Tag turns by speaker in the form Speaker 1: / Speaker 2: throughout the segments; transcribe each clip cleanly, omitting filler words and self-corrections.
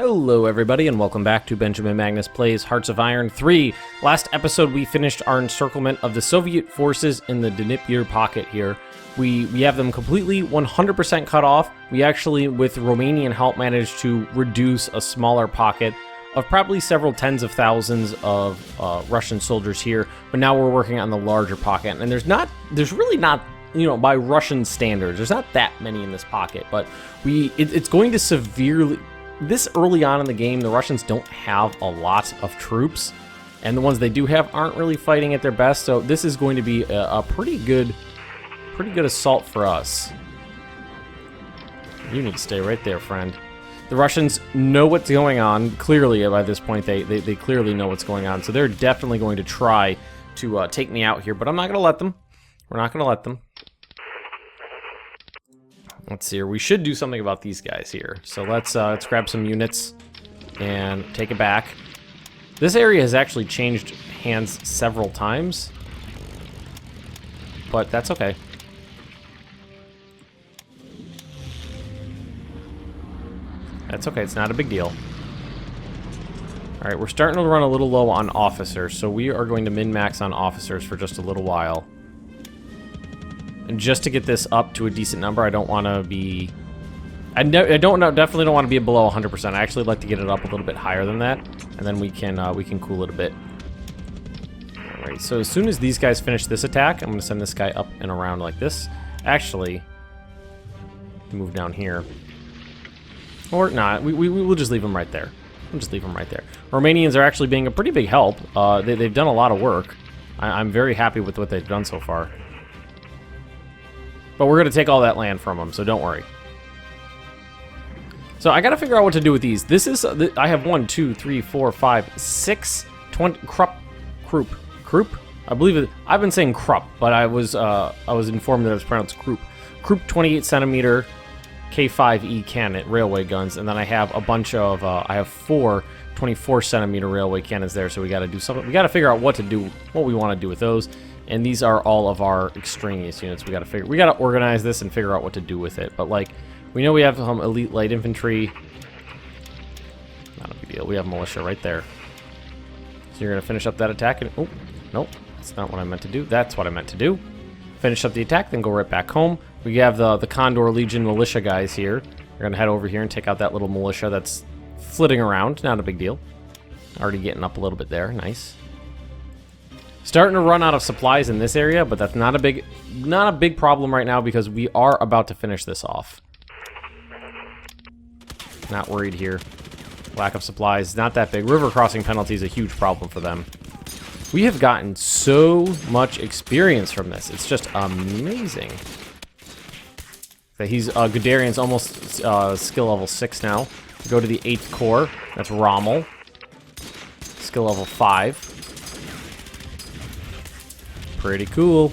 Speaker 1: Hello everybody and welcome back to Benjamin Magnus Plays Hearts of Iron 3. Last episode we finished our encirclement of the Soviet forces in the Dnieper pocket here. We have them completely 100% cut off. We actually, with Romanian help, managed to reduce a smaller pocket of probably several tens of thousands of Russian soldiers here, but now we're working on the larger pocket. And there's really not, you know, by Russian standards, there's not that many in this pocket, but it's going to severely... This early on in the game, the Russians don't have a lot of troops, and the ones they do have aren't really fighting at their best, so this is going to be a pretty good assault for us. You need to stay right there, friend. The Russians know what's going on. Clearly, by this point, they clearly know what's going on, so they're definitely going to try to take me out here, but I'm not going to let them. We're not going to let them. Let's see here. We should do something about these guys here. So let's grab some units and take it back. This area has actually changed hands several times, but that's okay. That's okay. It's not a big deal. All right, we're starting to run a little low on officers, so we are going to min-max on officers for just a little while. And just to get this up to a decent number, I don't want to be... definitely don't want to be below 100%. I actually like to get it up a little bit higher than that, and then we can cool it a bit. All right, so as soon as these guys finish this attack, I'm going to send this guy up and around like this. Actually, move down here. Or not. We'll just leave him right there. We'll just leave him right there. Romanians are actually being a pretty big help. They've done a lot of work. I'm very happy with what they've done so far. But we're going to take all that land from them, so don't worry. So I got to figure out what to do with these. This is... I have 1, 2, 3, 4, 5, 6... 20... Krupp? I believe it... I've been saying Krupp, but I was informed that it was pronounced Krupp. Krupp 28 centimeter K5E cannon railway guns, and then I have a bunch of... I have 4 24 centimeter railway cannons there, so we got to do something. We got to figure out what to do, what we want to do with those. And these are all of our extraneous units. We got to organize this and figure out what to do with it. But like, we know we have some elite light infantry. Not a big deal. We have militia right there. So you're gonna finish up that attack. And oh, nope, that's not what I meant to do. That's what I meant to do. Finish up the attack, then go right back home. We have the Condor Legion militia guys here. We're gonna head over here and take out that little militia that's flitting around. Not a big deal. Already getting up a little bit there. Nice. Starting to run out of supplies in this area, but that's not a big problem right now because we are about to finish this off. Not worried here. Lack of supplies, not that big. River crossing penalty is a huge problem for them. We have gotten so much experience from this. It's just amazing. He's Guderian's almost skill level 6 now. Go to the 8th Corps. That's Rommel. Skill level 5. Pretty cool.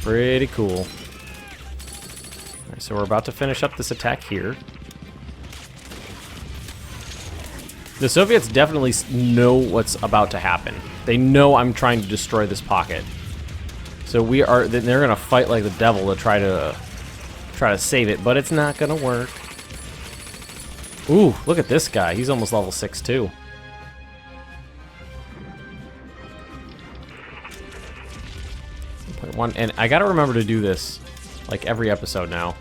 Speaker 1: Pretty cool. Alright, so we're about to finish up this attack here. The Soviets definitely know what's about to happen. They know I'm trying to destroy this pocket. So they're going to fight like the devil to try to save it, but it's not going to work. Ooh, look at this guy. He's almost level 6 too. And I gotta remember to do this like every episode now.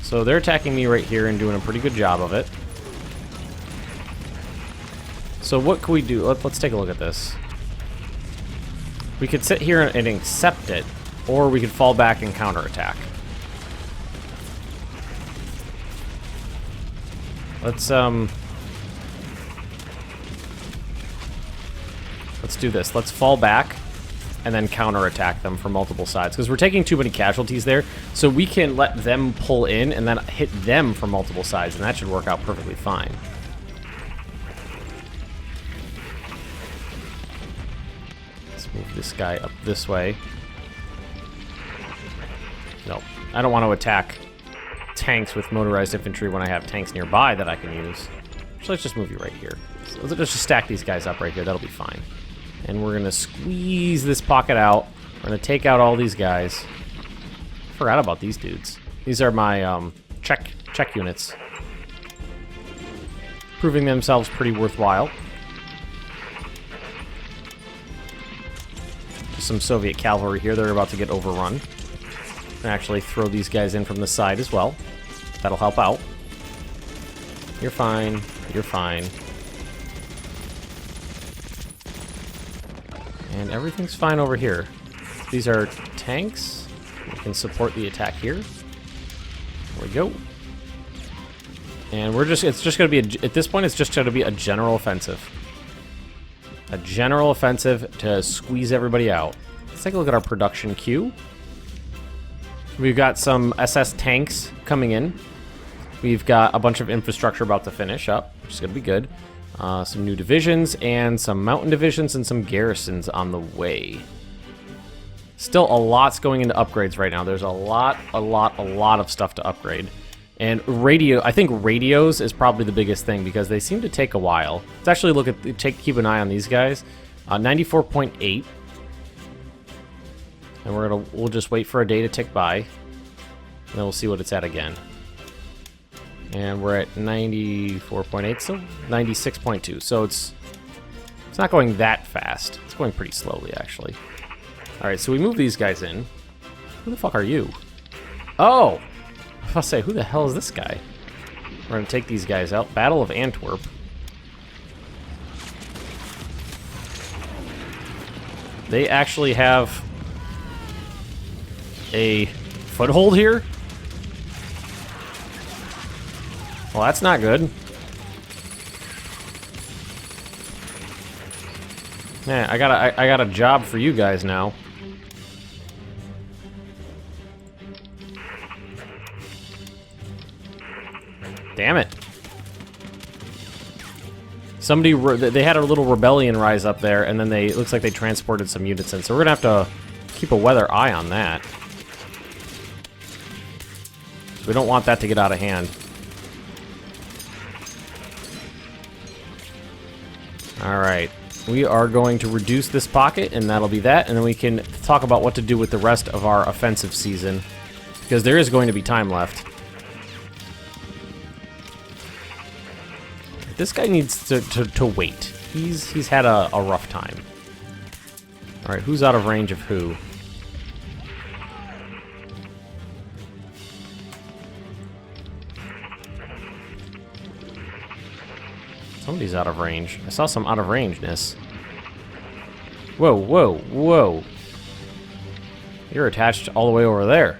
Speaker 1: So they're attacking me right here and doing a pretty good job of it. So what can we do? Let's take a look at this. We could sit here and accept it, or we could fall back and counterattack. Let's do this. Let's fall back and then counterattack them from multiple sides, because we're taking too many casualties there, so we can let them pull in and then hit them from multiple sides, and that should work out perfectly fine. Let's move this guy up this way. No, I don't want to attack tanks with motorized infantry when I have tanks nearby that I can use. So let's just move you right here. So let's just stack these guys up right here. That'll be fine. And we're going to squeeze this pocket out. We're going to take out all these guys. Forgot about these dudes. These are my check units. proving themselves pretty worthwhile. Some Soviet cavalry here. They're about to get overrun. And actually throw these guys in from the side as well. That'll help out. You're fine. You're fine. And everything's fine over here. These are tanks. We can support the attack here. There we go. And it's just going to be, at this point, it's just going to be a general offensive. A general offensive to squeeze everybody out. Let's take a look at our production queue. We've got some SS tanks coming in. We've got a bunch of infrastructure about to finish up, which is going to be good. Some new divisions and some mountain divisions and some garrisons on the way. Still a lot's going into upgrades right now. There's a lot of stuff to upgrade. And I think radios is probably the biggest thing because they seem to take a while. Let's actually keep an eye on these guys. 94.8. And we'll just wait for a day to tick by. And then we'll see what it's at again. And we're at 94.8, so 96.2. So it's not going that fast. It's going pretty slowly, actually. All right, so we move these guys in. Who the fuck are you? Oh! I was about to say, who the hell is this guy? We're going to take these guys out. Battle of Antwerp. They actually have a foothold here? Well, that's not good. Yeah, I got a job for you guys now. Damn it. They had a little rebellion rise up there, and then it looks like they transported some units in. So we're gonna have to keep a weather eye on that. We don't want that to get out of hand. Alright, we are going to reduce this pocket, and that'll be that, and then we can talk about what to do with the rest of our offensive season, because there is going to be time left. This guy needs to wait. He's had a rough time. Alright, who's out of range of who? Somebody's out of range. I saw some out of rangeness. Whoa, whoa, whoa. You're attached all the way over there.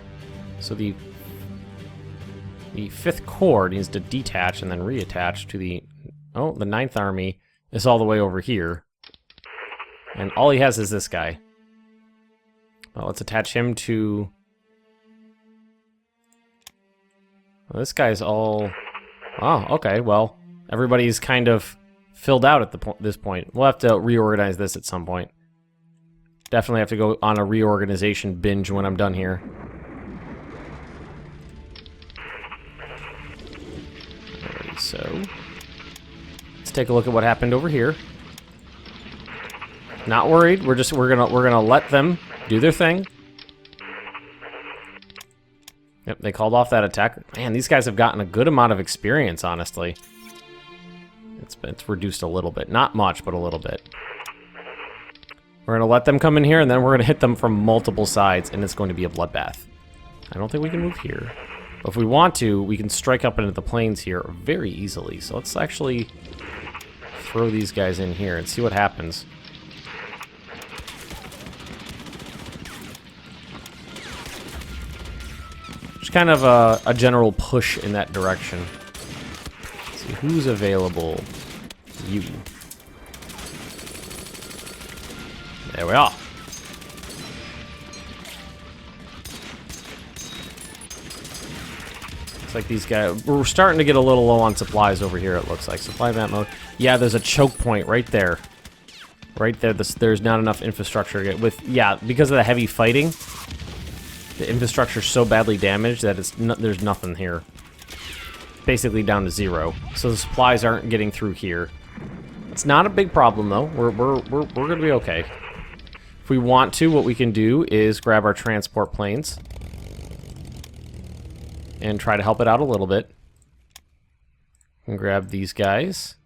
Speaker 1: So the 5th Corps needs to detach and then reattach to the... Oh, the 9th Army is all the way over here. And all he has is this guy. Well, let's attach him to... Well, this guy's all... Oh, okay, well... Everybody's kind of filled out at this point. We'll have to reorganize this at some point. Definitely have to go on a reorganization binge when I'm done here. Alright, so let's take a look at what happened over here. Not worried. We're gonna let them do their thing. Yep, they called off that attack. Man, these guys have gotten a good amount of experience, honestly. It's reduced a little bit. Not much, but a little bit. We're going to let them come in here, and then we're going to hit them from multiple sides, and it's going to be a bloodbath. I don't think we can move here. But if we want to, we can strike up into the plains here very easily. So let's actually throw these guys in here and see what happens. Just kind of a general push in that direction. See who's available. You. There we are. Looks like these guys... We're starting to get a little low on supplies over here, it looks like. Supply map mode. Yeah, there's a choke point right there. Right there. There's not enough infrastructure to get with... Yeah, because of the heavy fighting, the infrastructure's so badly damaged that there's nothing here. Basically down to 0. So the supplies aren't getting through here. It's not a big problem though. We're gonna be okay. If we want to, what we can do is grab our transport planes and try to help it out a little bit. And grab these guys.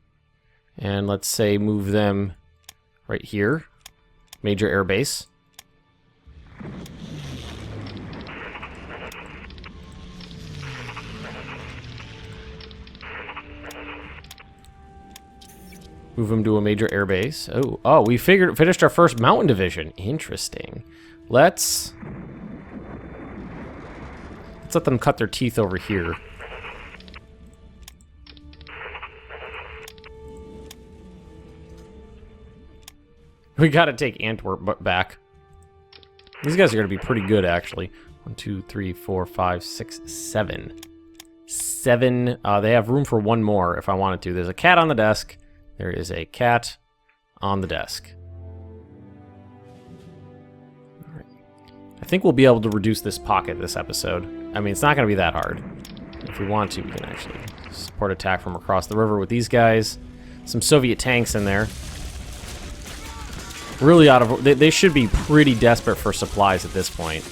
Speaker 1: And let's say move them right here. Major air base. Move them to a major air base. Oh, we finished our first mountain division. Interesting. Let's let them cut their teeth over here. We gotta take Antwerp back. These guys are gonna be pretty good, actually. 1, 2, 3, 4, 5, 6, 7. 7. They have room for one more if I wanted to. There's a cat on the desk. There is a cat on the desk. All right. I think we'll be able to reduce this pocket this episode. I mean, it's not going to be that hard. If we want to, we can actually support attack from across the river with these guys. Some Soviet tanks in there. Really out of... They should be pretty desperate for supplies at this point.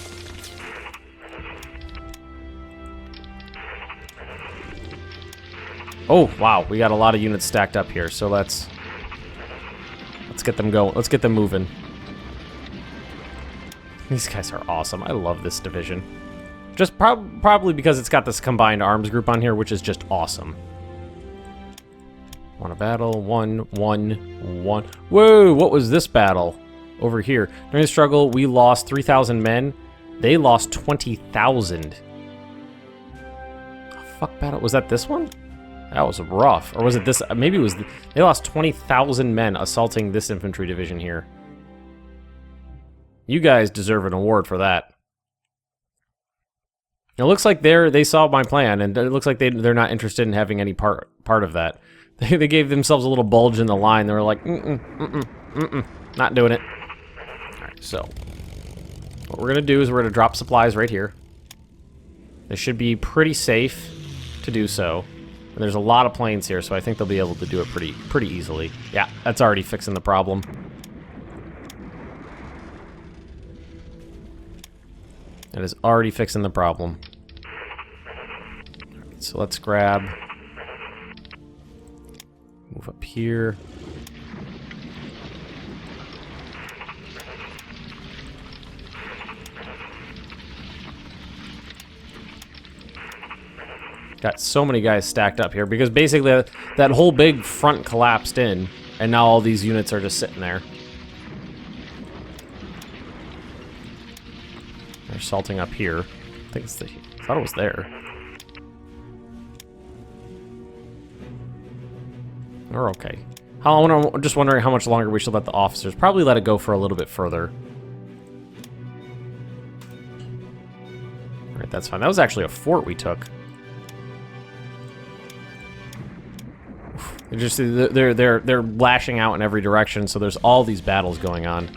Speaker 1: Oh, wow, we got a lot of units stacked up here, so let's get them going. Let's get them moving. These guys are awesome. I love this division. Just probably because it's got this combined arms group on here, which is just awesome. Want a battle? 1, 1, 1. Whoa, what was this battle over here? During the struggle, we lost 3,000 men. They lost 20,000. Fuck battle. Was that this one? That was rough. Or was it this? Maybe it was... They lost 20,000 men assaulting this infantry division here. You guys deserve an award for that. It looks like they saw my plan, and it looks like they're not interested in having any part of that. They gave themselves a little bulge in the line. They were like, not doing it. Alright, so... What we're going to do is we're going to drop supplies right here. They should be pretty safe to do so. And there's a lot of planes here, so I think they'll be able to do it pretty easily. Yeah, that's already fixing the problem. That is already fixing the problem. Right, so let's grab... Move up here. Got so many guys stacked up here because basically that whole big front collapsed in, and now all these units are just sitting there. They're assaulting up here. I think it's I thought it was there. We're okay. I'm just wondering how much longer we should let the officers. Probably let it go for a little bit further. All right, that's fine. That was actually a fort we took. They're lashing out in every direction, so there's all these battles going on.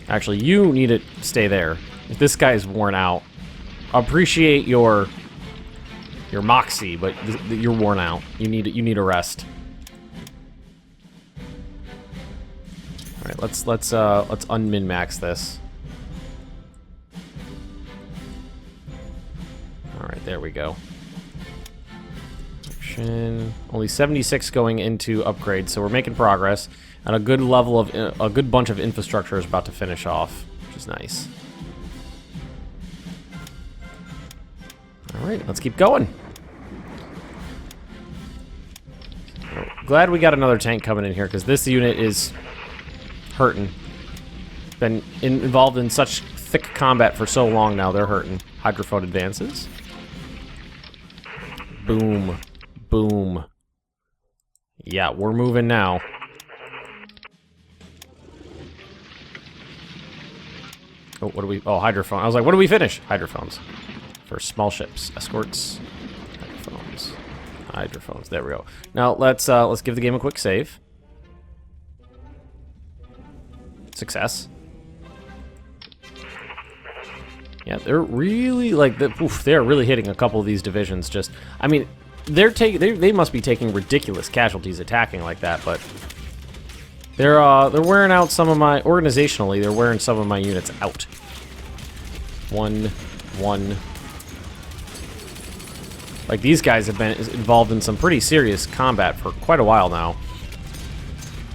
Speaker 1: Actually, you need to stay there. If this guy is worn out, appreciate your moxie, but you're worn out. You need a rest. All right, let's unmin-max this. All right, there we go. Only 76 going into upgrade, so we're making progress. And a good level of a good bunch of infrastructure is about to finish off, which is nice. All right, let's keep going. Glad we got another tank coming in here because this unit is hurting. Been involved in such thick combat for so long now, they're hurting. Hydrophone advances. Boom. Boom. Yeah, we're moving now. Oh, what do we... Oh, hydrophone. I was like, what do we finish? Hydrophones. For small ships. Escorts. Hydrophones. Hydrophones. There we go. Now, let's give the game a quick save. Success. Yeah, they're really, like... they're really hitting a couple of these divisions. Just... I mean... They must be taking ridiculous casualties attacking like that, but they're wearing out some of my organizationally. They're wearing some of my units out. 1, 1. Like, these guys have been involved in some pretty serious combat for quite a while now.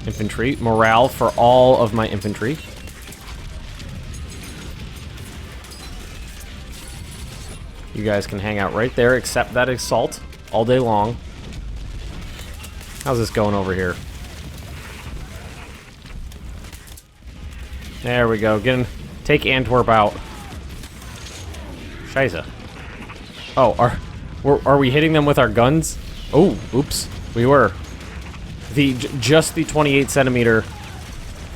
Speaker 1: Infantry. Morale for all of my infantry. You guys can hang out right there, accept that assault all day long. How's this going over here? There we go. Take Antwerp out. Scheiße. Oh, are we hitting them with our guns? Oh, oops. We were. Just the 28 centimeter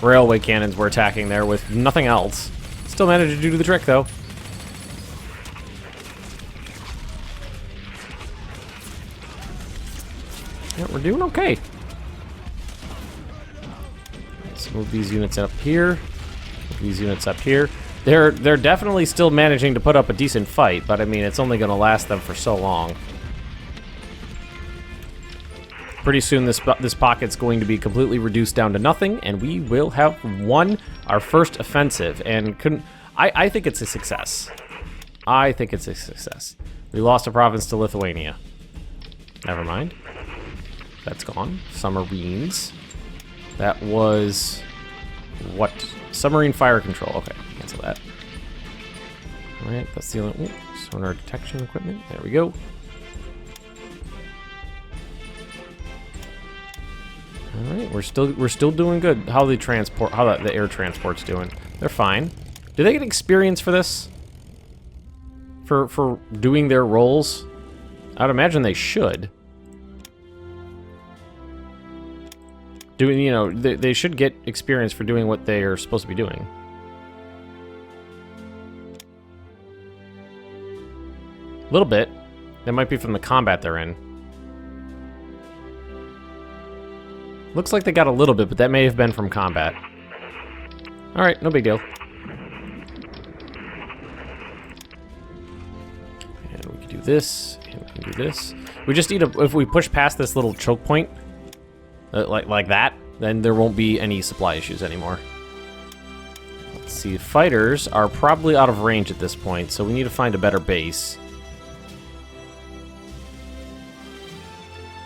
Speaker 1: railway cannons were attacking there with nothing else. Still managed to do the trick, though. Yeah, we're doing okay. Let's move these units up here. Move these units up here. They're definitely still managing to put up a decent fight, but I mean, it's only going to last them for so long. Pretty soon, this pocket's going to be completely reduced down to nothing, and we will have won our first offensive. And I think it's a success. I think it's a success. We lost a province to Lithuania. Never mind. That's gone. Submarines. That was what? Submarine fire control. Okay, cancel that. All right, that's the only sonar detection equipment. There we go. All right, we're still doing good. How the air transport's doing? They're fine. Do they get experience for this? For doing their roles? I'd imagine they should. They should get experience for doing what they are supposed to be doing. A little bit. That might be from the combat they're in. Looks like they got a little bit, but that may have been from combat. Alright, no big deal. And we can do this, and we can do this. We just need if we push past this little choke point, like that, then there won't be any supply issues anymore. Let's see, fighters are probably out of range at this point, so we need to find a better base.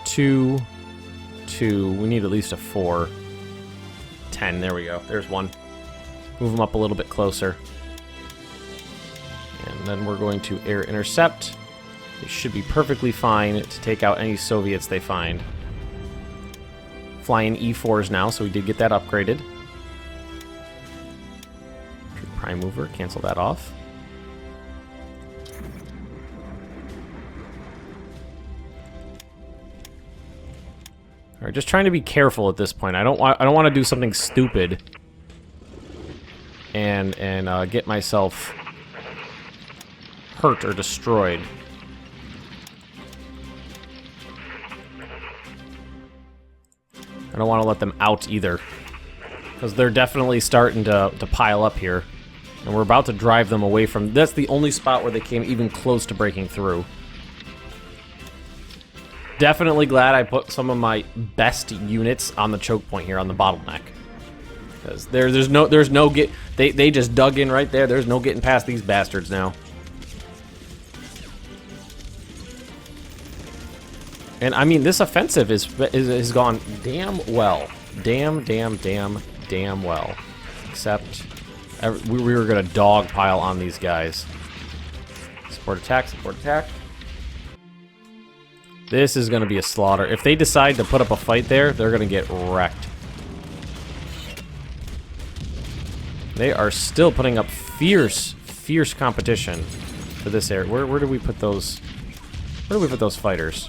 Speaker 1: 2, we need at least a 4. 10, there we go, there's one. Move them up a little bit closer. And then we're going to air intercept. They should be perfectly fine to take out any Soviets they find. Flying E4s now, so we did get that upgraded. Prime mover, cancel that off. All right, just trying to be careful at this point. I don't want to do something stupid and get myself hurt or destroyed. I don't want to let them out either, because they're definitely starting to pile up here, and we're about to drive them away from. That's the only spot where they came even close to breaking through. Definitely glad I put some of my best units on the choke point here on the bottleneck, because there's no get. They just dug in right there. There's no getting past these bastards now. And I mean, this offensive has gone damn well, damn well. Except we were gonna dogpile on these guys. Support attack, support attack. This is gonna be a slaughter. If they decide to put up a fight there, they're gonna get wrecked. They are still putting up fierce competition for this area. Where do we put those? Where do we put those fighters?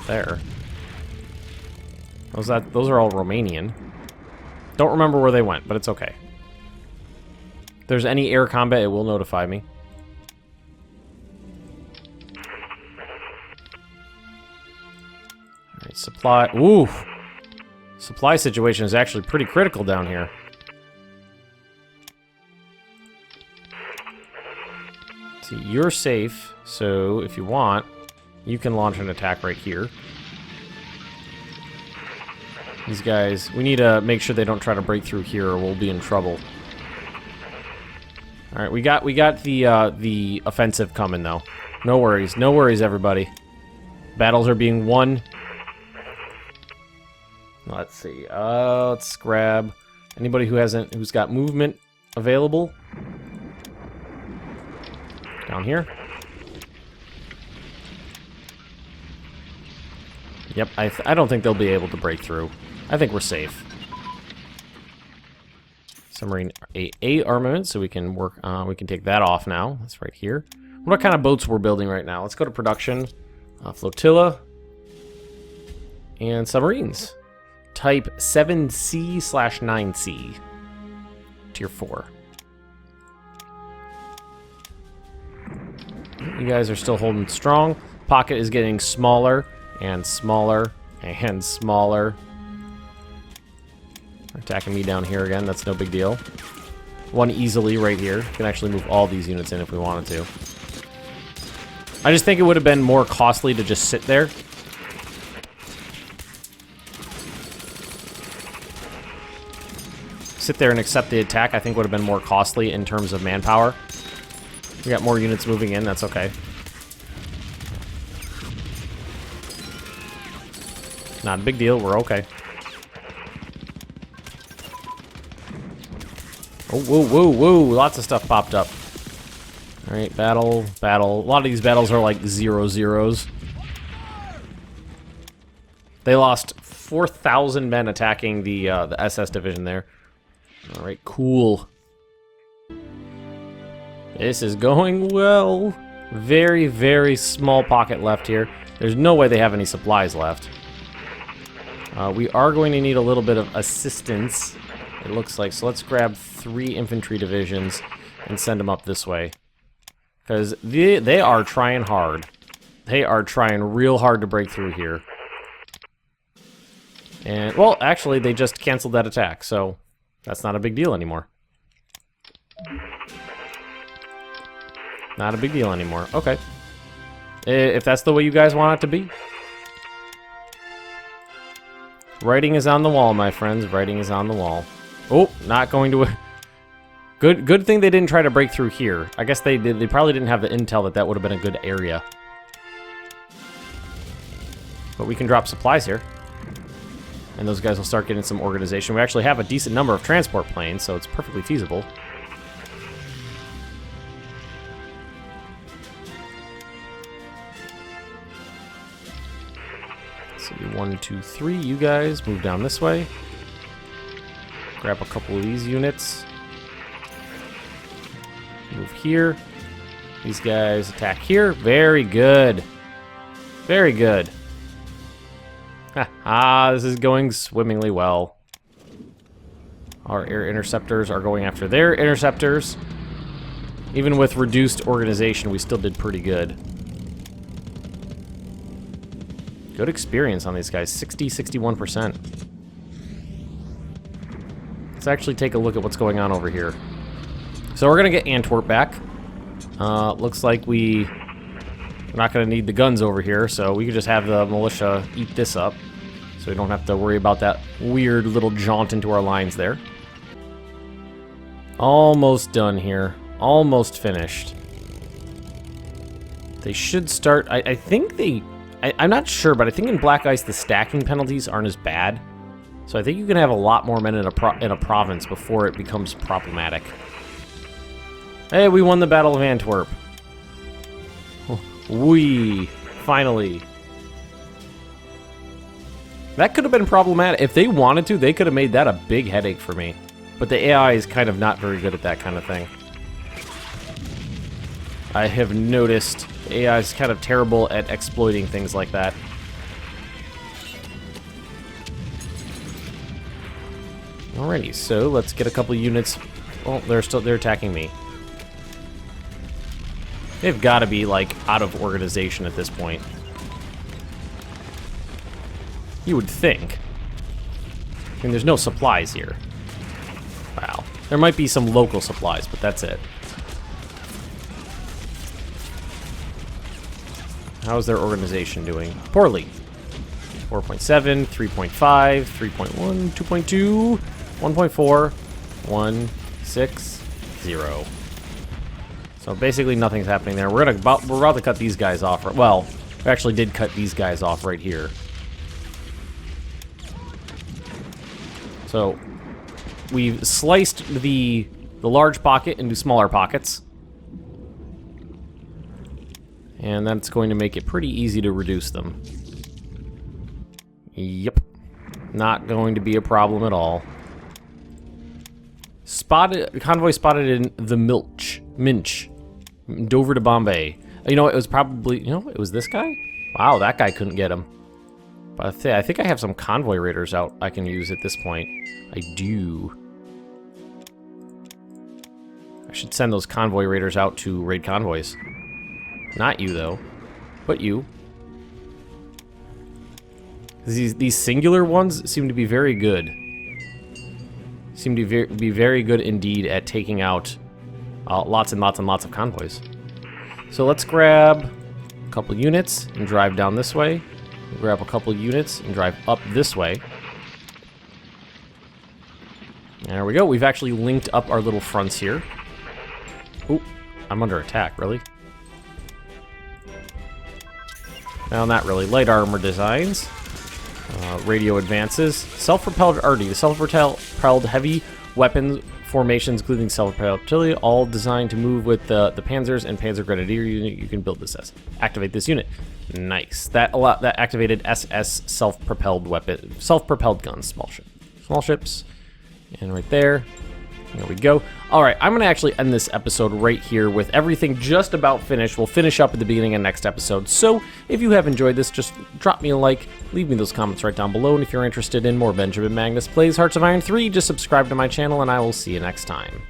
Speaker 1: There. Those are all Romanian. Don't remember where they went, but it's okay. If there's any air combat, it will notify me. Alright, supply. Ooh! Supply situation is actually pretty critical down here. See, you're safe, so if you want, you can launch an attack right here. These guys, we need to make sure they don't try to break through here or we'll be in trouble. All right, we got the offensive coming though. No worries, everybody. Battles are being won. Let's see. Let's grab anybody who's got movement available. Down here. Yep, I don't think they'll be able to break through. I think we're safe. Submarine A armament, so we can work. We can take that off now. That's right here. What kind of boats we're building right now? Let's go to production. Flotilla and submarines. Type 7C/9C. Tier 4. You guys are still holding strong. Pocket is getting smaller and smaller and smaller. They're attacking me down here again. That's no big deal. One easily right here. Can actually move all these units in if we wanted to. I just think it would have been more costly to just sit there. Sit there and accept the attack, I think would have been more costly in terms of manpower. We got more units moving in, that's okay. Not a big deal, we're okay. Oh, whoa, lots of stuff popped up. Alright, battle. A lot of these battles are like 0-0s. They lost 4,000 men attacking the SS division there. Alright, cool. This is going well. Very, very small pocket left here. There's no way they have any supplies left. We are going to need a little bit of assistance, it looks like. So let's grab 3 infantry divisions and send them up this way. Because they are trying hard. They are trying real hard to break through here. And, well, actually, they just canceled that attack, so that's not a big deal anymore. Not a big deal anymore. Okay. If that's the way you guys want it to be. Writing is on the wall, my friends. Writing is on the wall. Oh, not going to... Good thing they didn't try to break through here. I guess they probably didn't have the intel that would have been a good area. But we can drop supplies here. And those guys will start getting some organization. We actually have a decent number of transport planes, so it's perfectly feasible. So 1, 2, 3, you guys move down this way. Grab a couple of these units. Move here. These guys attack here. Very good. Very good. This is going swimmingly well. Our air interceptors are going after their interceptors. Even with reduced organization, we still did pretty good. Good experience on these guys. 61%. Let's actually take a look at what's going on over here. So we're going to get Antwerp back. Looks like we're not going to need the guns over here, so we can just have the militia eat this up. So we don't have to worry about that weird little jaunt into our lines there. Almost done here. Almost finished. They should start... I think they... I'm not sure, but I think in BlackICE the stacking penalties aren't as bad. So I think you can have a lot more men in a province before it becomes problematic. Hey, we won the Battle of Antwerp. We finally. That could have been problematic. If they wanted to, they could have made that a big headache for me. But the AI is kind of not very good at that kind of thing. I have noticed the AI is kind of terrible at exploiting things like that. Alrighty, so let's get a couple units. Oh, they're attacking me. They've got to be, like, out of organization at this point. You would think. I mean, there's no supplies here. Wow. There might be some local supplies, but that's it. How's their organization doing? Poorly. 4.7, 3.5, 3.1, 2.2, 1.4, 1, 6, 0. So basically nothing's happening there. We're about to cut these guys off. Well, we actually did cut these guys off right here. So we've sliced the large pocket into smaller pockets. And that's going to make it pretty easy to reduce them. Yep. Not going to be a problem at all. Convoy spotted in the Minch. Dover to Bombay. You know, it was probably, you know, it was this guy? Wow, that guy couldn't get him. But I think I have some convoy raiders out I can use at this point. I do. I should send those convoy raiders out to raid convoys. Not you, though. But you. These singular ones seem to be very good. Seem to be very good indeed at taking out lots and lots and lots of convoys. So let's grab a couple units and drive down this way. Grab a couple units and drive up this way. There we go. We've actually linked up our little fronts here. Ooh, I'm under attack, really? No, not really. Light armor designs. Radio advances. Self-propelled arty. The self-propelled heavy weapons formations, including self-propelled artillery, all designed to move with the Panzers and Panzer Grenadier unit. You can build this as. Activate this unit. Nice. That activated SS self-propelled weapon, self-propelled guns, small ships, and right there. There we go. All right, I'm gonna actually end this episode right here with everything just about finished. We'll finish up at the beginning of next episode. So if you have enjoyed this, just drop me a like, leave me those comments right down below, and if you're interested in more Benjamin Magnus Plays Hearts of Iron 3, just subscribe to my channel, and I will see you next time.